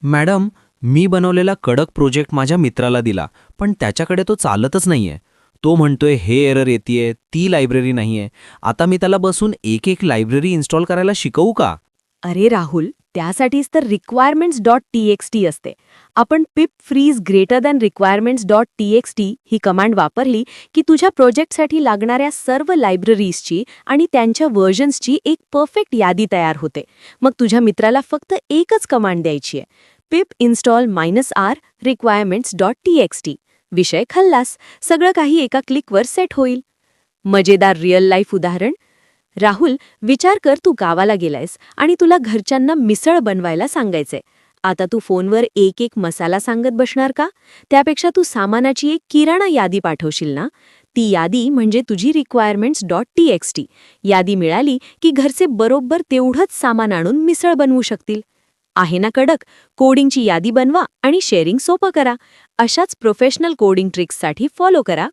Madam, मी बनवलेला कडक project माझ्या मित्राला दिला, पण त्याच्याकडे तो चालतच नाहीये. तो म्हणतोय हे एरर येतेय, ती लायब्ररी नाहीये. आता मी त्याला बसून एक एक लायब्ररी इन्स्टॉल करायला शिकवू का? अरे राहुल, त्यासाठीच तर requirements.txt असते. आपण pip freeze greater than requirements.txt ही कमांड वापरली की तुझ्या प्रोजेक्टसाठी लागणाऱ्या सर्व लायब्ररीजची आणि त्यांच्या व्हर्जन्सची एक परफेक्ट यादी तयार होते. मग तुझ्या मित्राला फक्त एकच कमांड द्यायची आहे, pip install -r requirements.txt. विषय खल्लास, सगळं काही एका क्लिकवर सेट होईल. मजेदार रिअल लाईफ उदाहरण. राहुल, विचार कर, तू गावाला गेलायस आणि तुला घरच्यांना मिसळ बनवायला सांगायचंय. आता तू फोनवर एक एक मसाला सांगत बसणार का? त्यापेक्षा तू सामानाची एक किराणा यादी पाठवशील ना. ती यादी म्हणजे तुझी requirements.txt. यादी मिळाली की घरचे बरोबर तेवढंच सामान आणून मिसळ बनवू शकतील. आहे ना कडक? कोडिंगची यादी बनवा आणि शेअरिंग सोपं करा. अशाच प्रोफेशनल कोडिंग ट्रिक्ससाठी फॉलो करा